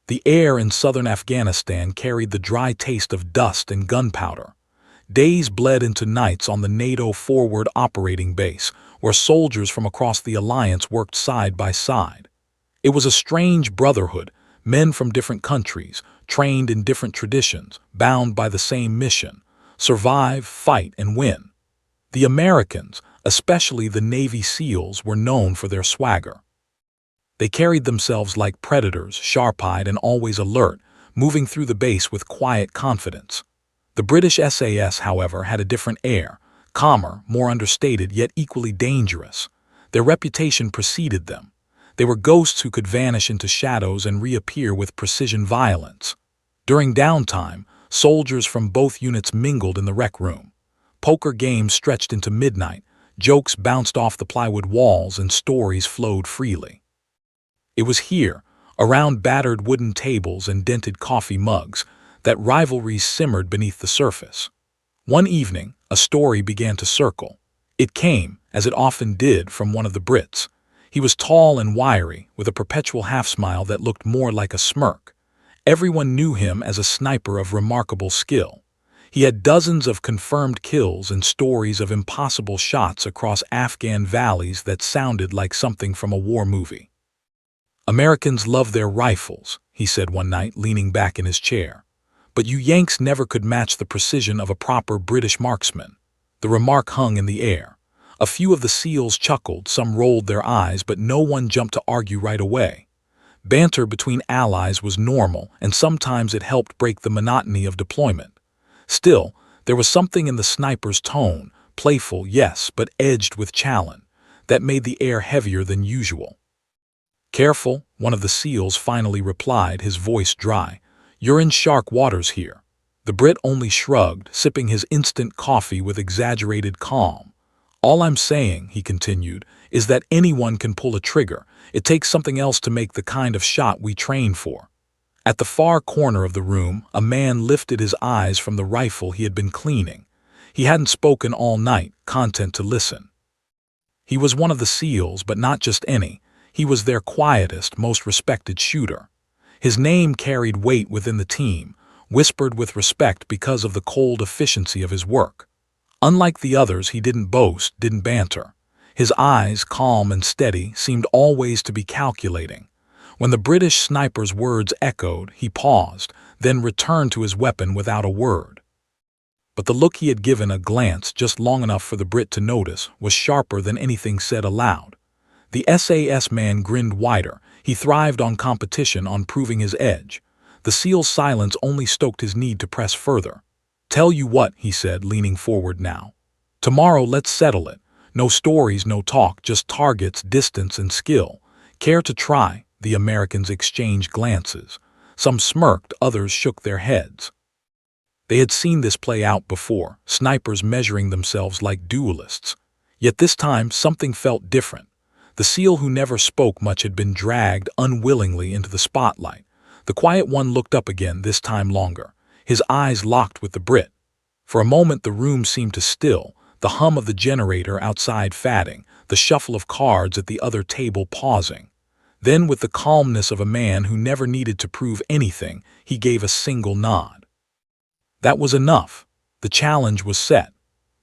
The air in southern Afghanistan carried the dry taste of dust and gunpowder. Days bled into nights on the NATO forward operating base, where soldiers from across the alliance worked side by side. It was a strange brotherhood, men from different countries, trained in different traditions, bound by the same mission: survive, fight, and win. The Americans, especially the Navy SEALs, were known for their swagger. They carried themselves like predators, sharp-eyed and always alert, moving through the base with quiet confidence. The British SAS, however, had a different air, calmer, more understated, yet equally dangerous. Their reputation preceded them. They were ghosts who could vanish into shadows and reappear with precision violence. During downtime, soldiers from both units mingled in the rec room. Poker games stretched into midnight, jokes bounced off the plywood walls, and stories flowed freely. It was here, around battered wooden tables and dented coffee mugs, that rivalries simmered beneath the surface. One evening, a story began to circle. It came, as it often did, from one of the Brits. He was tall and wiry, with a perpetual half-smile that looked more like a smirk. Everyone knew him as a sniper of remarkable skill. He had dozens of confirmed kills and stories of impossible shots across Afghan valleys that sounded like something from a war movie. "Americans love their rifles," he said one night, leaning back in his chair. "But you Yanks never could match the precision of a proper British marksman." The remark hung in the air. A few of the SEALs chuckled, some rolled their eyes, but no one jumped to argue right away. Banter between allies was normal, and sometimes it helped break the monotony of deployment. Still, there was something in the sniper's tone, playful, yes, but edged with challenge, that made the air heavier than usual. "Careful," one of the SEALs finally replied, his voice dry. "You're in shark waters here." The Brit only shrugged, sipping his instant coffee with exaggerated calm. "All I'm saying," he continued, "is that anyone can pull a trigger. It takes something else to make the kind of shot we train for." At the far corner of the room, a man lifted his eyes from the rifle he had been cleaning. He hadn't spoken all night, content to listen. He was one of the SEALs, but not just any. He was their quietest, most respected shooter. His name carried weight within the team, whispered with respect because of the cold efficiency of his work. Unlike the others, he didn't boast, didn't banter. His eyes, calm and steady, seemed always to be calculating. When the British sniper's words echoed, he paused, then returned to his weapon without a word. But the look he had given, a glance just long enough for the Brit to notice, was sharper than anything said aloud. The SAS man grinned wider. He thrived on competition, on proving his edge. The SEAL's silence only stoked his need to press further. "Tell you what," he said, leaning forward now. "Tomorrow let's settle it. No stories, no talk, just targets, distance, and skill. Care to try?" The Americans exchanged glances. Some smirked, others shook their heads. They had seen this play out before, snipers measuring themselves like duelists. Yet this time something felt different. The SEAL who never spoke much had been dragged unwillingly into the spotlight. The quiet one looked up again, this time longer. His eyes locked with the Brit. For a moment the room seemed to still, the hum of the generator outside fading, the shuffle of cards at the other table pausing. Then, with the calmness of a man who never needed to prove anything, he gave a single nod. That was enough. The challenge was set.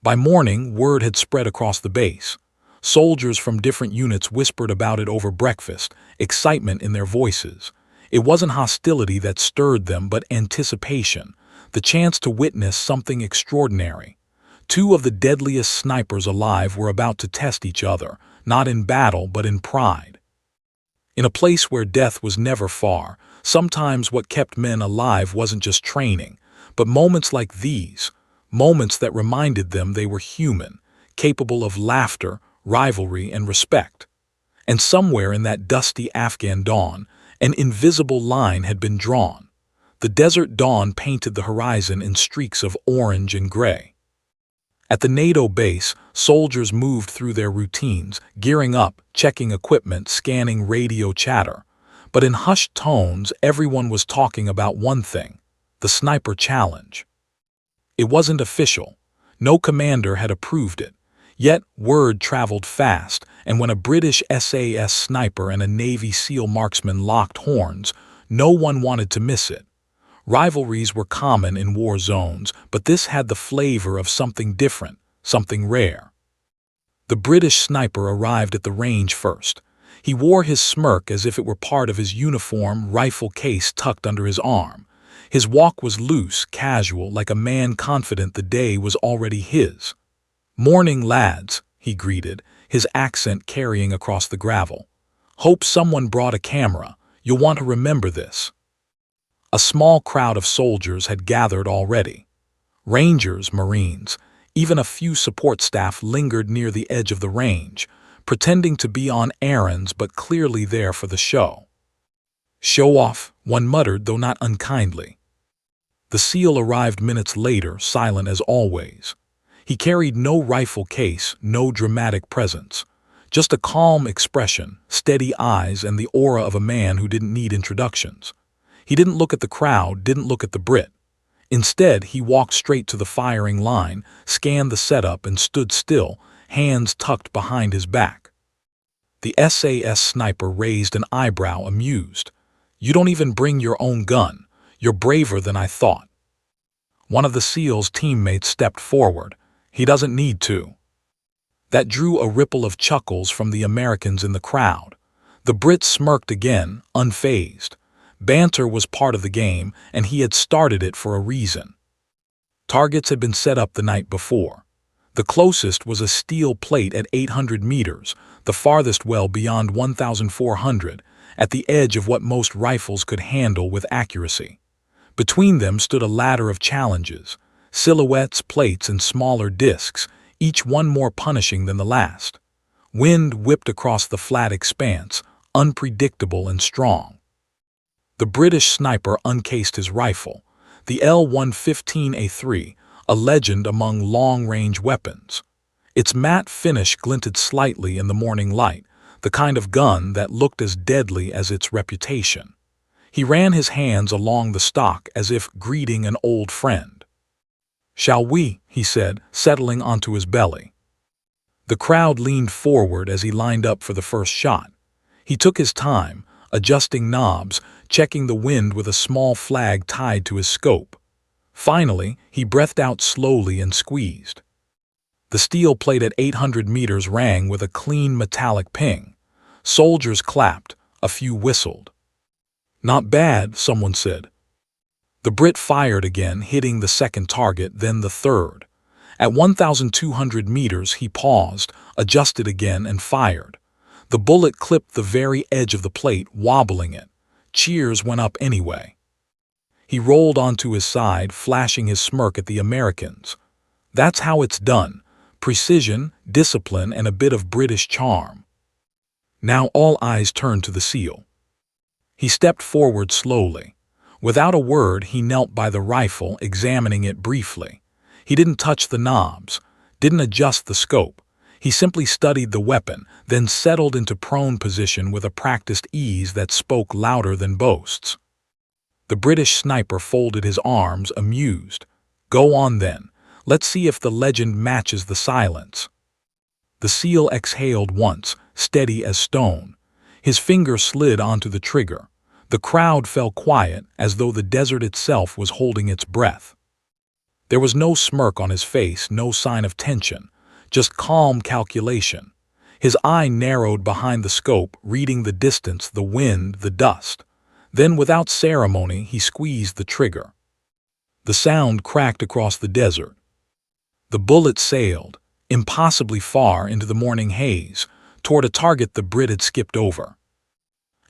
By morning, word had spread across the base. Soldiers from different units whispered about it over breakfast, excitement in their voices. It wasn't hostility that stirred them, but anticipation, the chance to witness something extraordinary. Two of the deadliest snipers alive were about to test each other, not in battle but in pride. In a place where death was never far, sometimes what kept men alive wasn't just training, but moments like these, moments that reminded them they were human, capable of laughter, rivalry, and respect. And somewhere in that dusty Afghan dawn, an invisible line had been drawn. The desert dawn painted the horizon in streaks of orange and gray. At the NATO base, soldiers moved through their routines, gearing up, checking equipment, scanning radio chatter. But in hushed tones, everyone was talking about one thing: the sniper challenge. It wasn't official. No commander had approved it. Yet word traveled fast, and when a British SAS sniper and a Navy SEAL marksman locked horns, No one wanted to miss it. Rivalries were common in war zones, but this had the flavor of something different, something rare. The British sniper arrived at the range first. He wore his smirk as if it were part of his uniform, rifle case tucked under his arm. His walk was loose, casual, like a man confident the day was already his. "Morning, lads," he greeted, his accent carrying across the gravel. "Hope someone brought a camera. You'll want to remember this." A small crowd of soldiers had gathered already. Rangers, Marines, even a few support staff lingered near the edge of the range, pretending to be on errands but clearly there for the show. "Show off," one muttered, though not unkindly. The SEAL arrived minutes later, silent as always. He carried no rifle case, no dramatic presence. Just a calm expression, steady eyes, and the aura of a man who didn't need introductions. He didn't look at the crowd, didn't look at the Brit. Instead, he walked straight to the firing line, scanned the setup, and stood still, hands tucked behind his back. The SAS sniper raised an eyebrow, amused. "You don't even bring your own gun. You're braver than I thought." One of the SEAL's teammates stepped forward. "He doesn't need to." That drew a ripple of chuckles from the Americans in the crowd. The Brit smirked again, unfazed. Banter was part of the game, and he had started it for a reason. Targets had been set up the night before. The closest was a steel plate at 800 meters, the farthest well beyond 1,400, at the edge of what most rifles could handle with accuracy. Between them stood a ladder of challenges, silhouettes, plates, and smaller discs, each one more punishing than the last. Wind whipped across the flat expanse, unpredictable and strong. The British sniper uncased his rifle, the L-115A3, a legend among long-range weapons. Its matte finish glinted slightly in the morning light, the kind of gun that looked as deadly as its reputation. He ran his hands along the stock as if greeting an old friend. "Shall we?" he said, settling onto his belly. The crowd leaned forward as he lined up for the first shot. He took his time, adjusting knobs, checking the wind with a small flag tied to his scope. Finally, he breathed out slowly and squeezed. The steel plate at 800 meters rang with a clean metallic ping. Soldiers clapped, a few whistled. "Not bad," someone said. The Brit fired again, hitting the second target, then the third. At 1,200 meters, he paused, adjusted again, and fired. The bullet clipped the very edge of the plate, wobbling it. Cheers went up anyway. He rolled onto his side, flashing his smirk at the Americans. That's how it's done. Precision, discipline, and a bit of British charm. Now all eyes turned to the SEAL. He stepped forward slowly. Without a word, he knelt by the rifle, examining it briefly. He didn't touch the knobs, didn't adjust the scope. He simply studied the weapon, then settled into prone position with a practiced ease that spoke louder than boasts. The British sniper folded his arms, amused. "Go on then. Let's see if the legend matches the silence." The SEAL exhaled once, steady as stone. His finger slid onto the trigger. The crowd fell quiet, as though the desert itself was holding its breath. There was no smirk on his face, no sign of tension, just calm calculation. His eye narrowed behind the scope, reading the distance, the wind, the dust. Then, without ceremony, he squeezed the trigger. The sound cracked across the desert. The bullet sailed, impossibly far into the morning haze, toward a target the Brit had skipped over.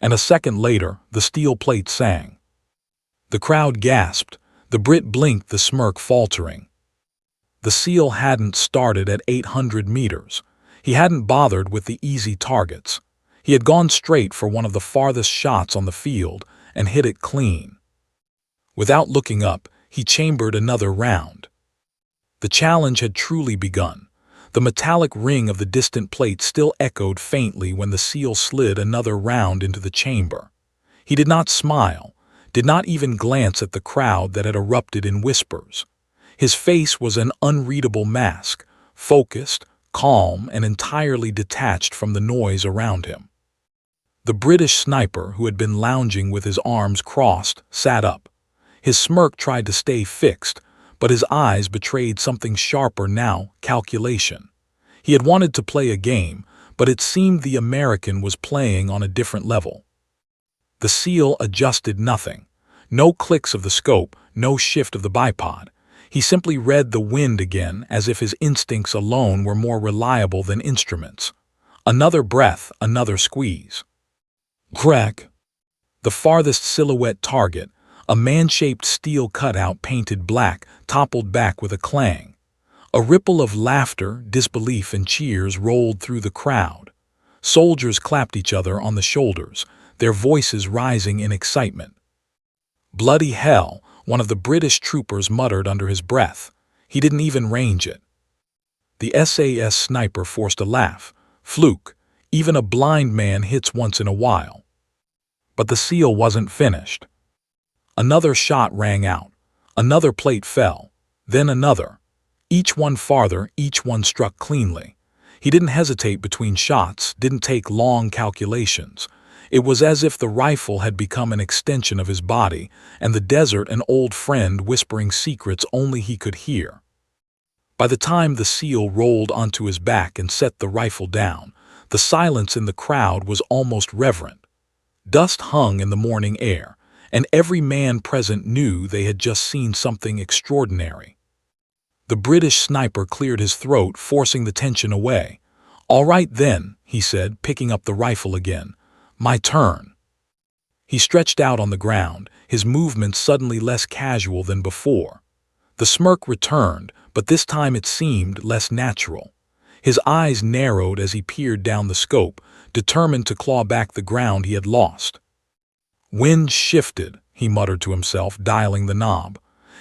And a second later, the steel plate sang. The crowd gasped. The Brit blinked, the smirk faltering. The SEAL hadn't started at 800 meters. He hadn't bothered with the easy targets. He had gone straight for one of the farthest shots on the field and hit it clean. Without looking up, he chambered another round. The challenge had truly begun. The metallic ring of the distant plate still echoed faintly when the SEAL slid another round into the chamber. He did not smile, did not even glance at the crowd that had erupted in whispers. His face was an unreadable mask, focused, calm, and entirely detached from the noise around him. The British sniper, who had been lounging with his arms crossed, sat up. His smirk tried to stay fixed, but his eyes betrayed something sharper now: calculation. He had wanted to play a game, but it seemed the American was playing on a different level. The SEAL adjusted nothing. No clicks of the scope, no shift of the bipod. He simply read the wind again, as if his instincts alone were more reliable than instruments. Another breath, another squeeze. Crack! The farthest silhouette target, a man-shaped steel cutout painted black, toppled back with a clang. A ripple of laughter, disbelief, and cheers rolled through the crowd. Soldiers clapped each other on the shoulders, their voices rising in excitement. "Bloody hell," one of the British troopers muttered under his breath. He didn't even range it. The SAS sniper forced a laugh. "Fluke. Even a blind man hits once in a while." But the SEAL wasn't finished. Another shot rang out. Another plate fell. Then another. Each one farther, each one struck cleanly. He didn't hesitate between shots, didn't take long calculations. It was as if the rifle had become an extension of his body, and the desert an old friend whispering secrets only he could hear. By the time the SEAL rolled onto his back and set the rifle down, the silence in the crowd was almost reverent. Dust hung in the morning air, and every man present knew they had just seen something extraordinary. The British sniper cleared his throat, forcing the tension away. "All right then," he said, picking up the rifle again. "My turn." He stretched out on the ground, his movements suddenly less casual than before. The smirk returned, but this time it seemed less natural. His eyes narrowed as he peered down the scope, determined to claw back the ground he had lost. "Wind shifted," he muttered to himself, dialing the knob.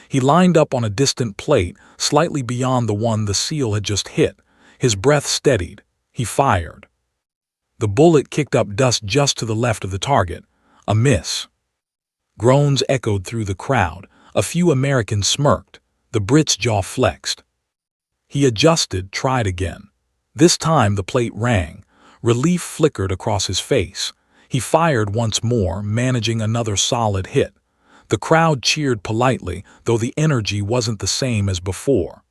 He lined up on a distant plate, slightly beyond the one the SEAL had just hit. His breath steadied. He fired. The bullet kicked up dust just to the left of the target. A miss. Groans echoed through the crowd. A few Americans smirked. The Brit's jaw flexed. He adjusted, tried again. This time the plate rang. Relief flickered across his face. He fired once more, managing another solid hit. The crowd cheered politely, though the energy wasn't the same as before.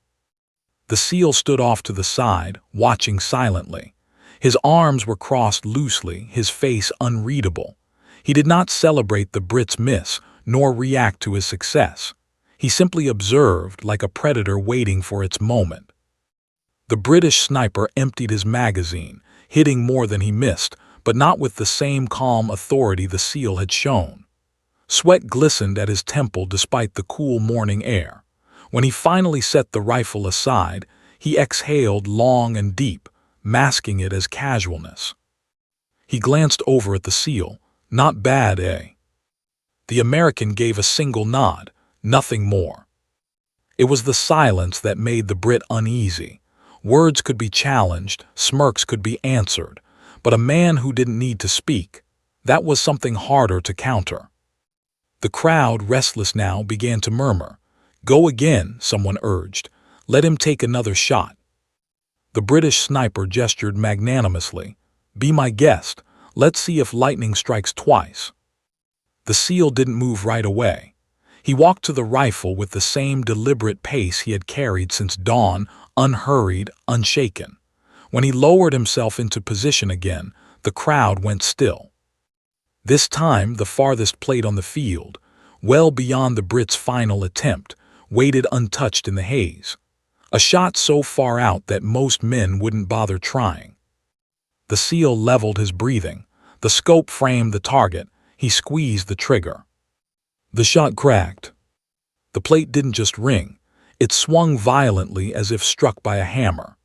The SEAL stood off to the side, watching silently. His arms were crossed loosely, his face unreadable. He did not celebrate the Brit's miss, nor react to his success. He simply observed, like a predator waiting for its moment. The British sniper emptied his magazine, hitting more than he missed, but not with the same calm authority the SEAL had shown. Sweat glistened at his temple despite the cool morning air. When he finally set the rifle aside, he exhaled long and deep, masking it as casualness. He glanced over at the SEAL. "Not bad, eh?" The American gave a single nod, nothing more. It was the silence that made the Brit uneasy. Words could be challenged, smirks could be answered, but a man who didn't need to speak, that was something harder to counter. The crowd, restless now, began to murmur. "Go again," someone urged. "Let him take another shot." The British sniper gestured magnanimously. "Be my guest. Let's see if lightning strikes twice." The SEAL didn't move right away. He walked to the rifle with the same deliberate pace he had carried since dawn, unhurried, unshaken. When he lowered himself into position again, the crowd went still. This time, the farthest plate on the field, well beyond the Brits' final attempt, waited untouched in the haze. A shot so far out that most men wouldn't bother trying. The SEAL leveled his breathing. The scope framed the target. He squeezed the trigger. The shot cracked. The plate didn't just ring. It swung violently as if struck by a hammer.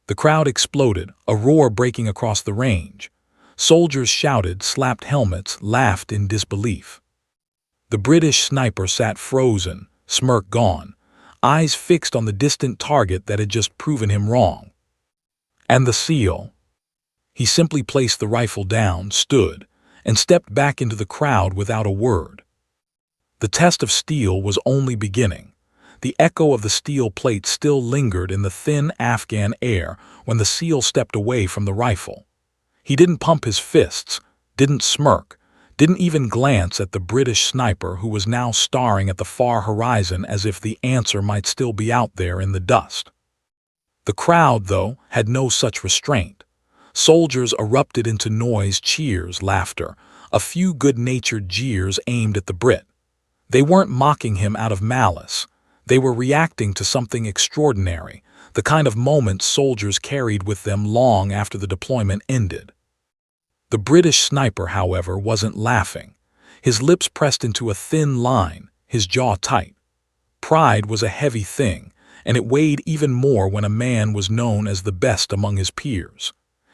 The crowd exploded, a roar breaking across the range. Soldiers shouted, slapped helmets, laughed in disbelief. The British sniper sat frozen, smirk gone, eyes fixed on the distant target that had just proven him wrong. And the SEAL? He simply placed the rifle down, stood, and stepped back into the crowd without a word. The test of steel was only beginning. The echo of the steel plate still lingered in the thin Afghan air when the SEAL stepped away from the rifle. He didn't pump his fists, didn't smirk, didn't even glance at the British sniper who was now staring at the far horizon as if the answer might still be out there in the dust. The crowd, though, had no such restraint. Soldiers erupted into noise, cheers, laughter, a few good-natured jeers aimed at the Brit. They weren't mocking him out of malice. They were reacting to something extraordinary, the kind of moment soldiers carried with them long after the deployment ended. The British sniper, however, wasn't laughing. His lips pressed into a thin line, his jaw tight. Pride was a heavy thing, and it weighed even more when a man was known as the best among his peers.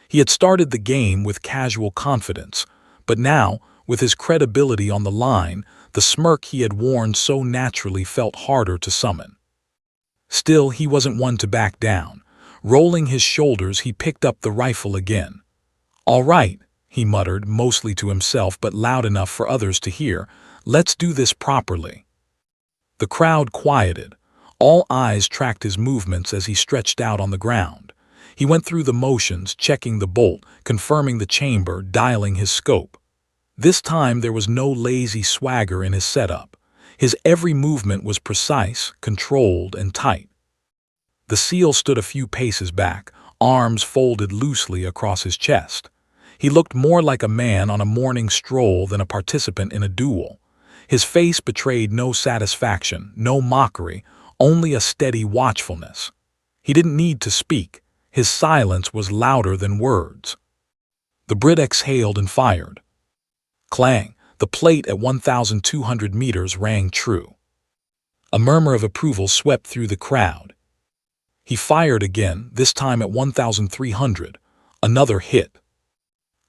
He had started the game with casual confidence, but now, with his credibility on the line, the smirk he had worn so naturally felt harder to summon. Still, he wasn't one to back down. Rolling his shoulders, he picked up the rifle again. "All right," he muttered, mostly to himself but loud enough for others to hear, "let's do this properly." The crowd quieted. All eyes tracked his movements as he stretched out on the ground. He went through the motions, checking the bolt, confirming the chamber, dialing his scope. This time there was no lazy swagger in his setup. His every movement was precise, controlled, and tight. The SEAL stood a few paces back, arms folded loosely across his chest. He looked more like a man on a morning stroll than a participant in a duel. His face betrayed no satisfaction, no mockery, only a steady watchfulness. He didn't need to speak. His silence was louder than words. The Brit exhaled and fired. Clang! The plate at 1,200 meters rang true. A murmur of approval swept through the crowd. He fired again, this time at 1,300. Another hit.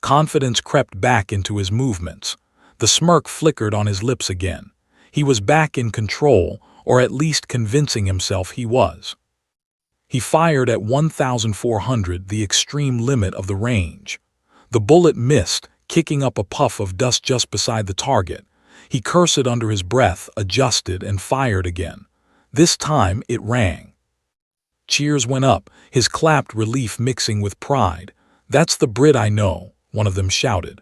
Confidence crept back into his movements. The smirk flickered on his lips again. He was back in control, or at least convincing himself he was. He fired at 1,400, the extreme limit of the range. The bullet missed, kicking up a puff of dust just beside the target. He cursed under his breath, adjusted, and fired again. This time it rang. Cheers went up, his clapped relief mixing with pride. "That's the Brit I know," one of them shouted.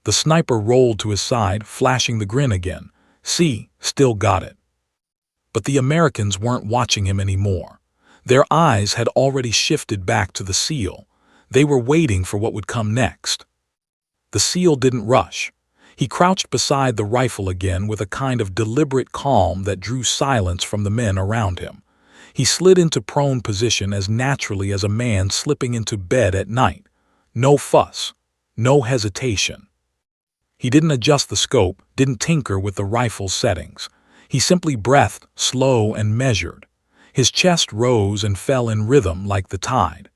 The sniper rolled to his side, flashing the grin again. "See, still got it." But the Americans weren't watching him anymore. Their eyes had already shifted back to the SEAL. They were waiting for what would come next. The SEAL didn't rush. He crouched beside the rifle again with a kind of deliberate calm that drew silence from the men around him. He slid into prone position as naturally as a man slipping into bed at night. No fuss, no hesitation. He didn't adjust the scope, didn't tinker with the rifle's settings. He simply breathed, slow and measured. His chest rose and fell in rhythm like the tide.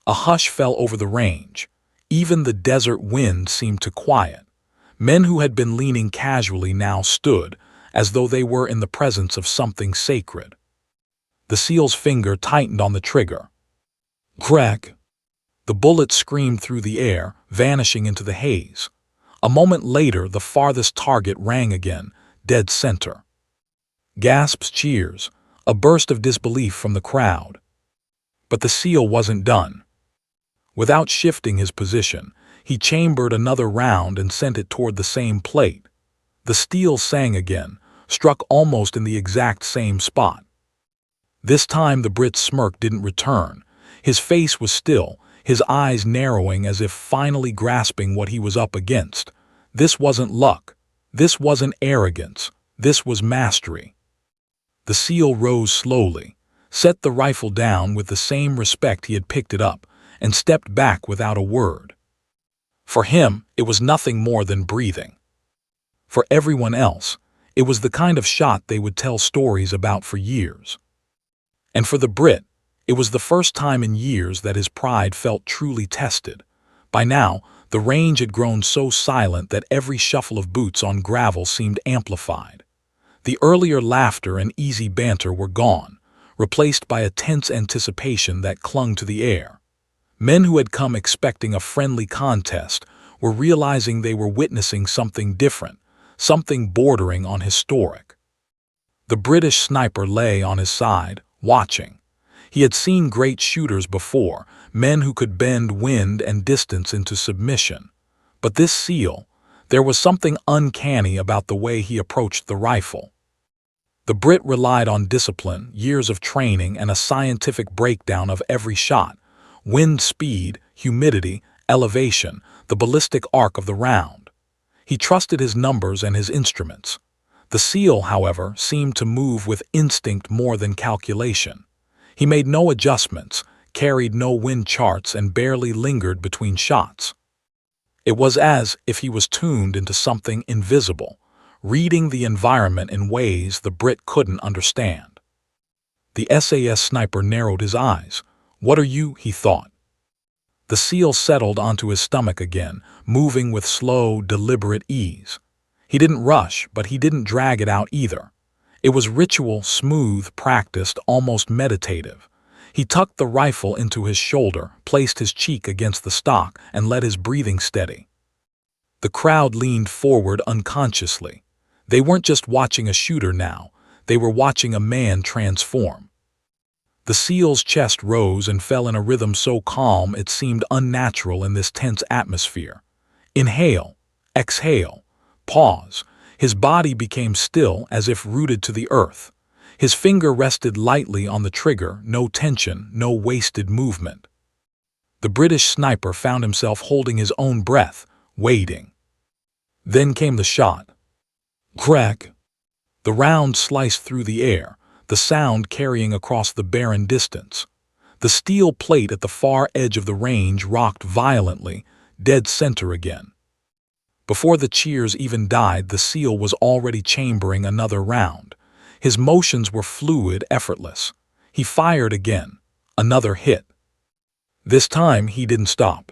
A hush fell over the range. Even the desert wind seemed to quiet. Men who had been leaning casually now stood, as though they were in the presence of something sacred. The SEAL's finger tightened on the trigger. Crack! The bullet screamed through the air, vanishing into the haze. A moment later, the farthest target rang again, dead center. Gasps, cheers, a burst of disbelief from the crowd. But the SEAL wasn't done. Without shifting his position, he chambered another round and sent it toward the same plate. The steel sang again, struck almost in the exact same spot. This time the Brit's smirk didn't return. His face was still, his eyes narrowing as if finally grasping what he was up against. This wasn't luck. This wasn't arrogance. This was mastery. The SEAL rose slowly, set the rifle down with the same respect he had picked it up, and stepped back without a word. For him, it was nothing more than breathing. For everyone else, it was the kind of shot they would tell stories about for years. And for the Brit, it was the first time in years that his pride felt truly tested. By now, the range had grown so silent that every shuffle of boots on gravel seemed amplified. The earlier laughter and easy banter were gone, replaced by a tense anticipation that clung to the air. Men who had come expecting a friendly contest were realizing they were witnessing something different, something bordering on historic. The British sniper lay on his side, watching. He had seen great shooters before, men who could bend wind and distance into submission. But this SEAL, there was something uncanny about the way he approached the rifle. The Brit relied on discipline, years of training, and a scientific breakdown of every shot: wind speed, humidity, elevation, the ballistic arc of the round. He trusted his numbers and his instruments. The SEAL, however, seemed to move with instinct more than calculation. He made no adjustments, carried no wind charts, and barely lingered between shots. It was as if he was tuned into something invisible, reading the environment in ways the Brit couldn't understand. The SAS sniper narrowed his eyes. "What are you?" he thought. The SEAL settled onto his stomach again, moving with slow, deliberate ease. He didn't rush, but he didn't drag it out either. It was ritual, smooth, practiced, almost meditative. He tucked the rifle into his shoulder, placed his cheek against the stock, and let his breathing steady. The crowd leaned forward unconsciously. They weren't just watching a shooter now, they were watching a man transform. The SEAL's chest rose and fell in a rhythm so calm it seemed unnatural in this tense atmosphere. Inhale, exhale, pause. His body became still, as if rooted to the earth. His finger rested lightly on the trigger, no tension, no wasted movement. The British sniper found himself holding his own breath, waiting. Then came the shot. Crack! The round sliced through the air, the sound carrying across the barren distance. The steel plate at the far edge of the range rocked violently, dead center again. Before the cheers even died, the SEAL was already chambering another round. His motions were fluid, effortless. He fired again. Another hit. This time he didn't stop.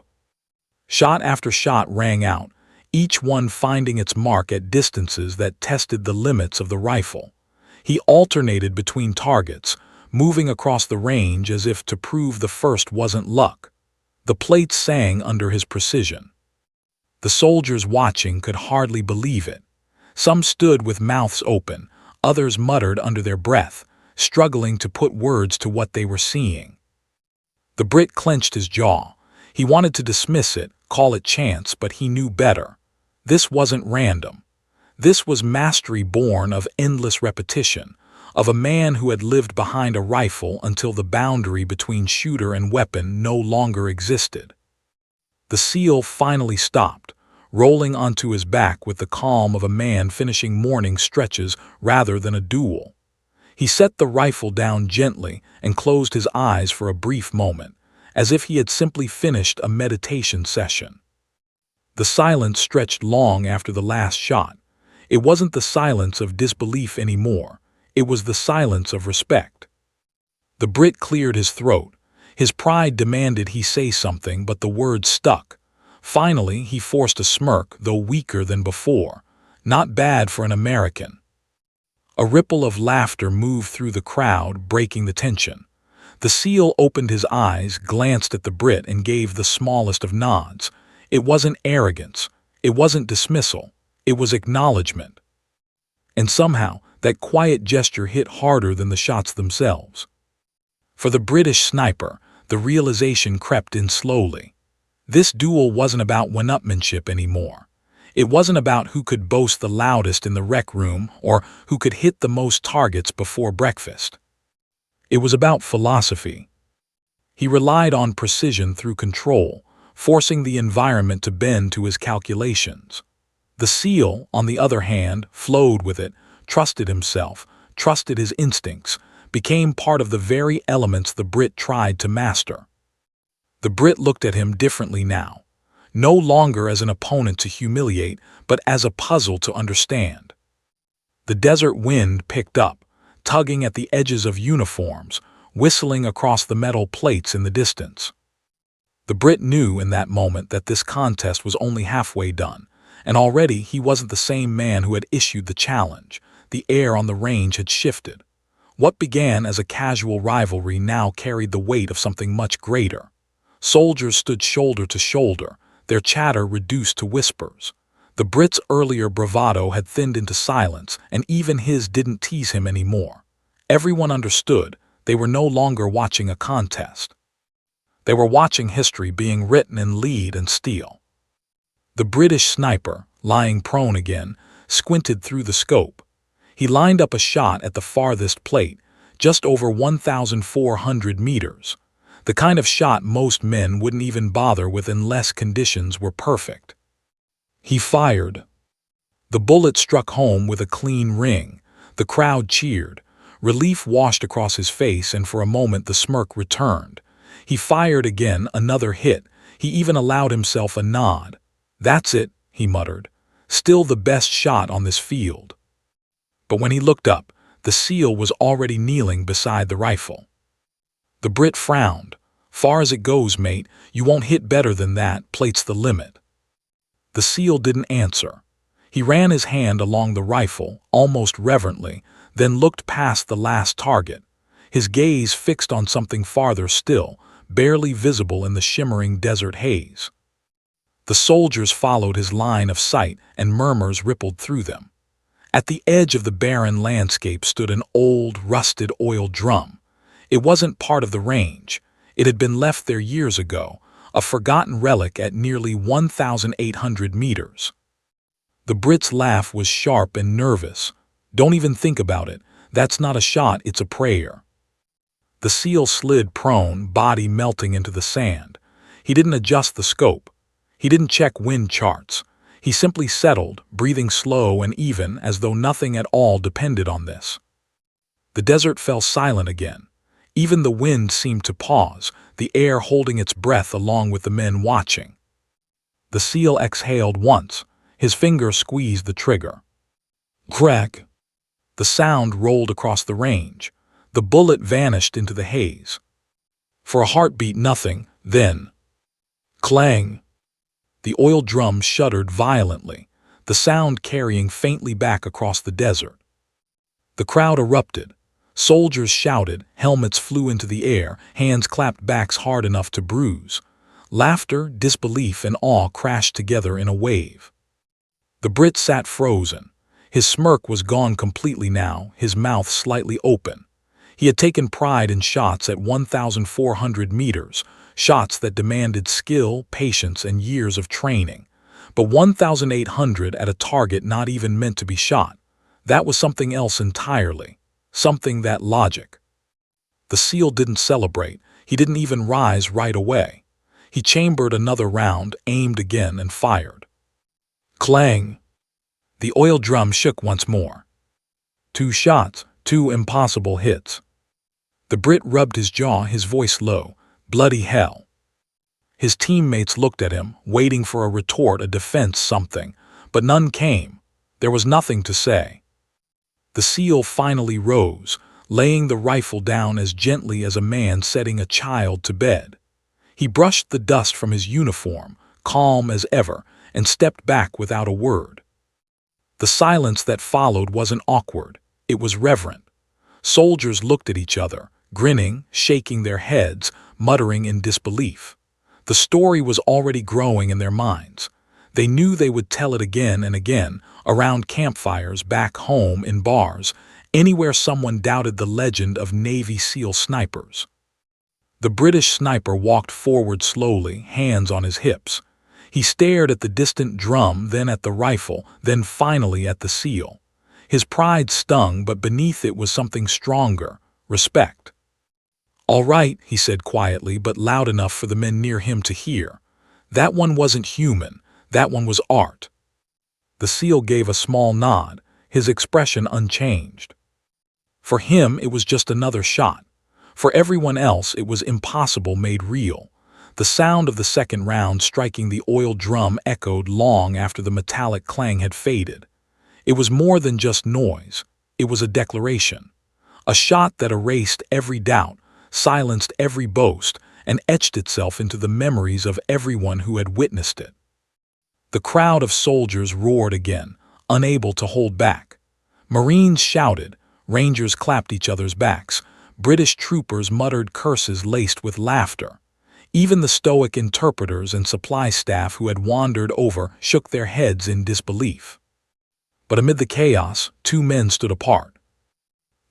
Shot after shot rang out, each one finding its mark at distances that tested the limits of the rifle. He alternated between targets, moving across the range as if to prove the first wasn't luck. The plates sang under his precision. The soldiers watching could hardly believe it. Some stood with mouths open, others muttered under their breath, struggling to put words to what they were seeing. The Brit clenched his jaw. He wanted to dismiss it, call it chance, but he knew better. This wasn't random. This was mastery born of endless repetition, of a man who had lived behind a rifle until the boundary between shooter and weapon no longer existed. The SEAL finally stopped, rolling onto his back with the calm of a man finishing morning stretches rather than a duel. He set the rifle down gently and closed his eyes for a brief moment, as if he had simply finished a meditation session. The silence stretched long after the last shot. It wasn't the silence of disbelief anymore. It was the silence of respect. The Brit cleared his throat. His pride demanded he say something, but the words stuck. Finally, he forced a smirk, though weaker than before. Not bad for an American. A ripple of laughter moved through the crowd, breaking the tension. The SEAL opened his eyes, glanced at the Brit, and gave the smallest of nods. It wasn't arrogance. It wasn't dismissal. It was acknowledgement. And somehow, that quiet gesture hit harder than the shots themselves. For the British sniper, the realization crept in slowly. This duel wasn't about one-upmanship anymore. It wasn't about who could boast the loudest in the rec room or who could hit the most targets before breakfast. It was about philosophy. He relied on precision through control, forcing the environment to bend to his calculations. The SEAL, on the other hand, flowed with it, trusted himself, trusted his instincts, became part of the very elements the Brit tried to master. The Brit looked at him differently now, no longer as an opponent to humiliate, but as a puzzle to understand. The desert wind picked up, tugging at the edges of uniforms, whistling across the metal plates in the distance. The Brit knew in that moment that this contest was only halfway done, and already he wasn't the same man who had issued the challenge. The air on the range had shifted. What began as a casual rivalry now carried the weight of something much greater. Soldiers stood shoulder to shoulder, their chatter reduced to whispers. The Brit's earlier bravado had thinned into silence, and even his didn't tease him anymore. Everyone understood they were no longer watching a contest. They were watching history being written in lead and steel. The British sniper, lying prone again, squinted through the scope. He lined up a shot at the farthest plate, just over 1,400 meters. The kind of shot most men wouldn't even bother with unless conditions were perfect. He fired. The bullet struck home with a clean ring. The crowd cheered. Relief washed across his face, and for a moment the smirk returned. He fired again, another hit. He even allowed himself a nod. "That's it," he muttered. "Still the best shot on this field." But when he looked up, the SEAL was already kneeling beside the rifle. The Brit frowned. "Far as it goes, mate. You won't hit better than that. Plate's the limit." The SEAL didn't answer. He ran his hand along the rifle, almost reverently, then looked past the last target, his gaze fixed on something farther still, barely visible in the shimmering desert haze. The soldiers followed his line of sight, and murmurs rippled through them. At the edge of the barren landscape stood an old, rusted oil drum. It wasn't part of the range. It had been left there years ago, a forgotten relic at nearly 1,800 meters. The Brit's laugh was sharp and nervous. "Don't even think about it. That's not a shot, it's a prayer." The SEAL slid prone, body melting into the sand. He didn't adjust the scope. He didn't check wind charts. He simply settled, breathing slow and even, as though nothing at all depended on this. The desert fell silent again. Even the wind seemed to pause, the air holding its breath along with the men watching. The SEAL exhaled once. His finger squeezed the trigger. Crack! The sound rolled across the range. The bullet vanished into the haze. For a heartbeat, nothing, then clang! The oil drum shuddered violently, the sound carrying faintly back across the desert. The crowd erupted. Soldiers shouted, helmets flew into the air, hands clapped backs hard enough to bruise. Laughter, disbelief, and awe crashed together in a wave. The Brit sat frozen. His smirk was gone completely now, his mouth slightly open. He had taken pride in shots at 1,400 meters, shots that demanded skill, patience, and years of training. But 1,800 at a target not even meant to be shot. That was something else entirely. Something that logic. The SEAL didn't celebrate. He didn't even rise right away. He chambered another round, aimed again, and fired. Clang! The oil drum shook once more. 2 shots, 2 impossible hits. The Brit rubbed his jaw, his voice low. Bloody hell. His teammates looked at him, waiting for a retort, a defense, something, but none came. There was nothing to say. The SEAL finally rose, laying the rifle down as gently as a man setting a child to bed. He brushed the dust from his uniform, calm as ever, and stepped back without a word. The silence that followed wasn't awkward, it was reverent. Soldiers looked at each other, grinning, shaking their heads, muttering in disbelief. The story was already growing in their minds. They knew they would tell it again and again, around campfires, back home, in bars, anywhere someone doubted the legend of Navy SEAL snipers. The British sniper walked forward slowly, hands on his hips. He stared at the distant drum, then at the rifle, then finally at the SEAL. His pride stung, but beneath it was something stronger, respect. "All right," he said quietly, but loud enough for the men near him to hear. "That one wasn't human. That one was art." The SEAL gave a small nod, his expression unchanged. For him, it was just another shot. For everyone else, it was impossible made real. The sound of the second round striking the oil drum echoed long after the metallic clang had faded. It was more than just noise. It was a declaration. A shot that erased every doubt, silenced every boast, and etched itself into the memories of everyone who had witnessed it. The crowd of soldiers roared again, unable to hold back. Marines shouted, Rangers clapped each other's backs, British troopers muttered curses laced with laughter. Even the stoic interpreters and supply staff who had wandered over shook their heads in disbelief. But amid the chaos, 2 men stood apart.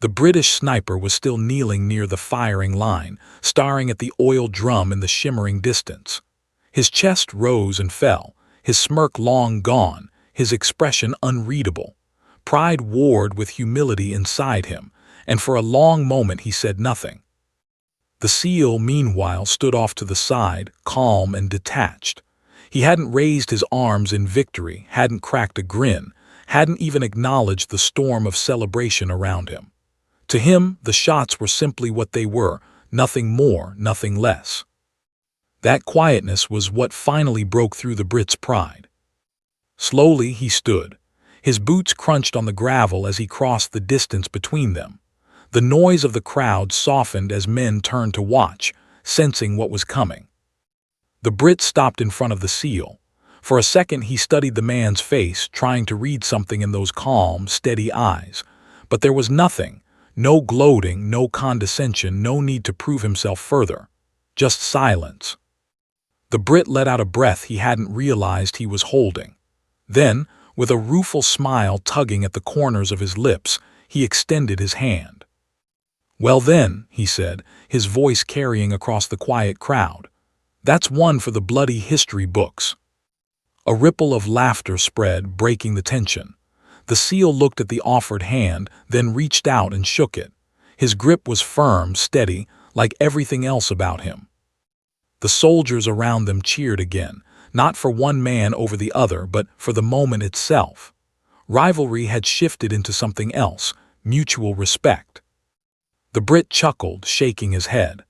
The British sniper was still kneeling near the firing line, staring at the oil drum in the shimmering distance. His chest rose and fell, his smirk long gone, his expression unreadable. Pride warred with humility inside him, and for a long moment he said nothing. The seal, meanwhile, stood off to the side, calm and detached. He hadn't raised his arms in victory, hadn't cracked a grin, hadn't even acknowledged the storm of celebration around him. To him, the shots were simply what they were, nothing more, nothing less. That quietness was what finally broke through the Brit's pride. Slowly he stood. His boots crunched on the gravel as he crossed the distance between them. The noise of the crowd softened as men turned to watch, sensing what was coming. The Brit stopped in front of the seal. For a second he studied the man's face, trying to read something in those calm, steady eyes. But there was nothing. No gloating, no condescension, no need to prove himself further. Just silence. The Brit let out a breath he hadn't realized he was holding. Then, with a rueful smile tugging at the corners of his lips, he extended his hand. "Well then," he said, his voice carrying across the quiet crowd, "that's one for the bloody history books." A ripple of laughter spread, breaking the tension. The seal looked at the offered hand, then reached out and shook it. His grip was firm, steady, like everything else about him. The soldiers around them cheered again, not for one man over the other, but for the moment itself. Rivalry had shifted into something else, mutual respect. The Brit chuckled, shaking his head.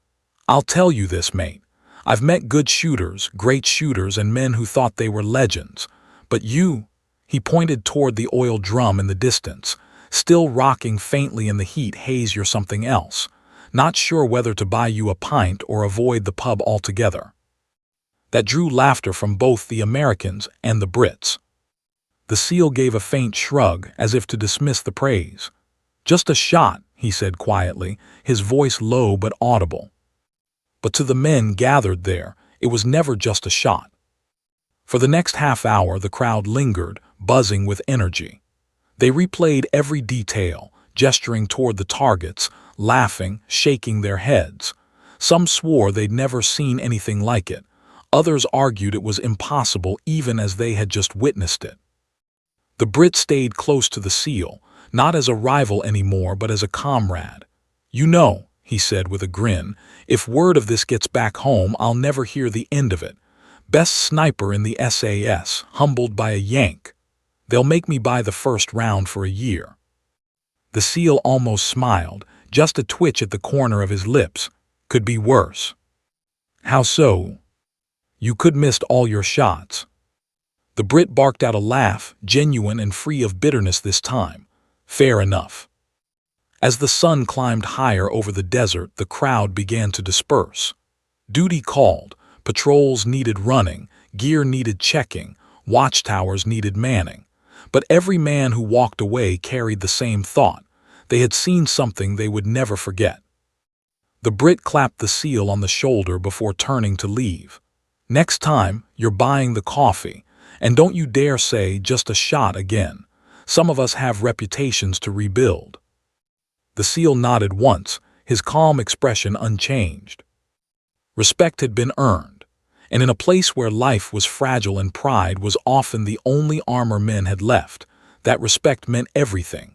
"I'll tell you this, mate. I've met good shooters, great shooters, and men who thought they were legends. But you—" He pointed toward the oil drum in the distance, still rocking faintly in the heat haze. "You're something else. Not sure whether to buy you a pint or avoid the pub altogether." That drew laughter from both the Americans and the Brits. The seal gave a faint shrug, as if to dismiss the praise. "Just a shot," he said quietly, his voice low but audible. But to the men gathered there, it was never just a shot. For the next half hour the crowd lingered, buzzing with energy. They replayed every detail, gesturing toward the targets, laughing, shaking their heads. Some swore they'd never seen anything like it. Others argued it was impossible even as they had just witnessed it. The Brit stayed close to the seal, not as a rival anymore but as a comrade. "You know," he said with a grin, "if word of this gets back home, I'll never hear the end of it. Best sniper in the SAS, humbled by a Yank. They'll make me buy the first round for a year." The seal almost smiled, just a twitch at the corner of his lips. "Could be worse." "How so?" "You could missed all your shots." The Brit barked out a laugh, genuine and free of bitterness this time. "Fair enough." As the sun climbed higher over the desert, the crowd began to disperse. Duty called. Patrols needed running, gear needed checking, watchtowers needed manning. But every man who walked away carried the same thought. They had seen something they would never forget. The Brit clapped the seal on the shoulder before turning to leave. "Next time, you're buying the coffee. And don't you dare say just a shot again. Some of us have reputations to rebuild." The seal nodded once, his calm expression unchanged. Respect had been earned. And in a place where life was fragile and pride was often the only armor men had left, that respect meant everything.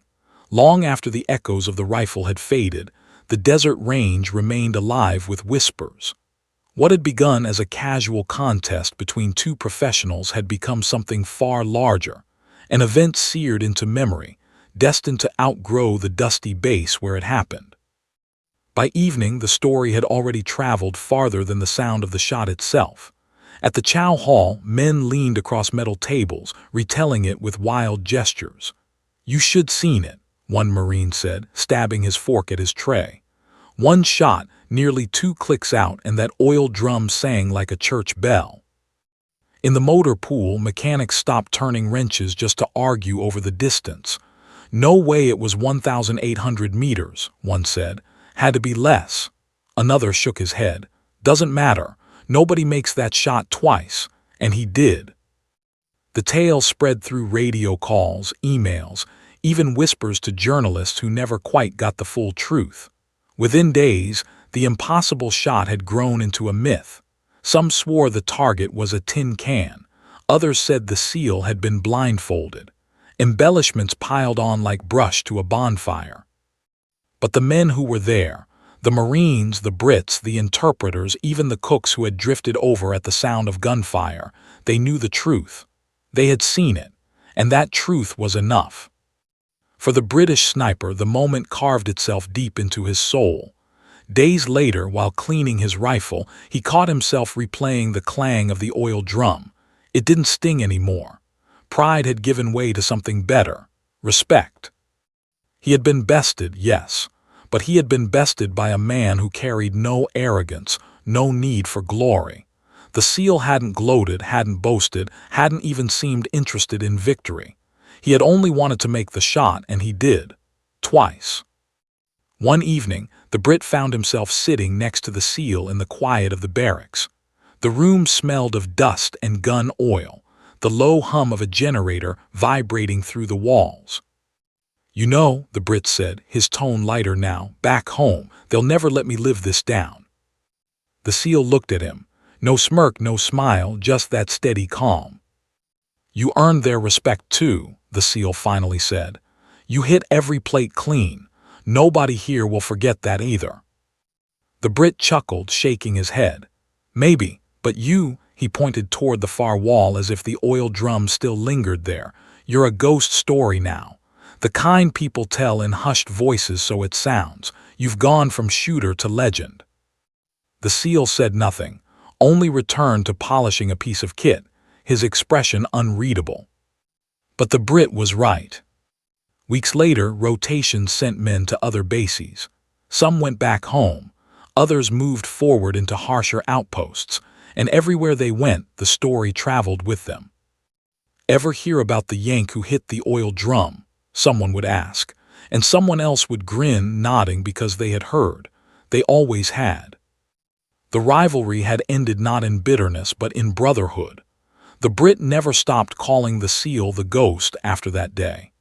Long after the echoes of the rifle had faded, the desert range remained alive with whispers. What had begun as a casual contest between two professionals had become something far larger, an event seared into memory, destined to outgrow the dusty base where it happened. By evening, the story had already traveled farther than the sound of the shot itself. At the chow hall, men leaned across metal tables, retelling it with wild gestures. "You should seen it," one Marine said, stabbing his fork at his tray. "One shot, nearly 2 clicks out, and that oil drum sang like a church bell." In the motor pool, mechanics stopped turning wrenches just to argue over the distance. "No way it was 1,800 meters, one said. "Had to be less." Another shook his head. "Doesn't matter. Nobody makes that shot twice." And he did. The tale spread through radio calls, emails, even whispers to journalists who never quite got the full truth. Within days, the impossible shot had grown into a myth. Some swore the target was a tin can. Others said the SEAL had been blindfolded, embellishments piled on like brush to a bonfire. But the men who were there, the Marines, the Brits, the interpreters, even the cooks who had drifted over at the sound of gunfire, they knew the truth. They had seen it, and that truth was enough. For the British sniper, the moment carved itself deep into his soul. Days later, while cleaning his rifle, he caught himself replaying the clang of the oil drum. It didn't sting anymore. Pride had given way to something better: respect. He had been bested, yes, but he had been bested by a man who carried no arrogance, no need for glory. The SEAL hadn't gloated, hadn't boasted, hadn't even seemed interested in victory. He had only wanted to make the shot, and he did. Twice. One evening, the Brit found himself sitting next to the SEAL in the quiet of the barracks. The room smelled of dust and gun oil, the low hum of a generator vibrating through the walls. "You know," the Brit said, his tone lighter now, "back home, they'll never let me live this down." The SEAL looked at him. No smirk, no smile, just that steady calm. "You earned their respect too," the SEAL finally said. "You hit every plate clean. Nobody here will forget that either." The Brit chuckled, shaking his head. "Maybe, but you," he pointed toward the far wall as if the oil drum still lingered there, "you're a ghost story now. The kind people tell in hushed voices so it sounds. You've gone from shooter to legend." The SEAL said nothing, only returned to polishing a piece of kit, his expression unreadable. But the Brit was right. Weeks later, rotations sent men to other bases. Some went back home, others moved forward into harsher outposts, and everywhere they went, the story traveled with them. "Ever hear about the Yank who hit the oil drum?" someone would ask, and someone else would grin, nodding because they had heard. They always had. The rivalry had ended not in bitterness but in brotherhood. The Brit never stopped calling the SEAL the Ghost after that day.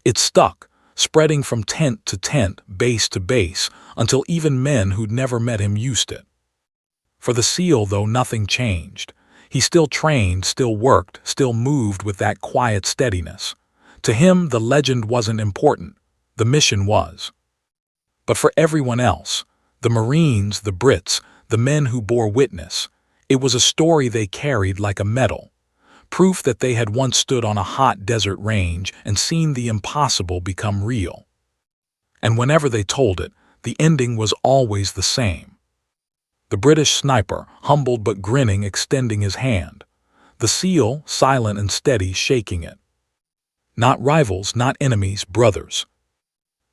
It stuck, spreading from tent to tent, base to base, until even men who'd never met him used it. For the SEAL, though, nothing changed. He still trained, still worked, still moved with that quiet steadiness. To him, the legend wasn't important. The mission was. But for everyone else, the Marines, the Brits, the men who bore witness, it was a story they carried like a medal. Proof that they had once stood on a hot desert range and seen the impossible become real. And whenever they told it, the ending was always the same. The British sniper, humbled but grinning, extending his hand. The SEAL, silent and steady, shaking it. Not rivals, not enemies, brothers.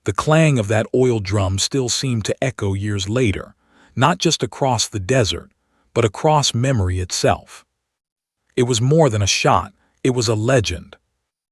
The clang of that oil drum still seemed to echo years later, not just across the desert, but across memory itself. It was more than a shot, it was a legend.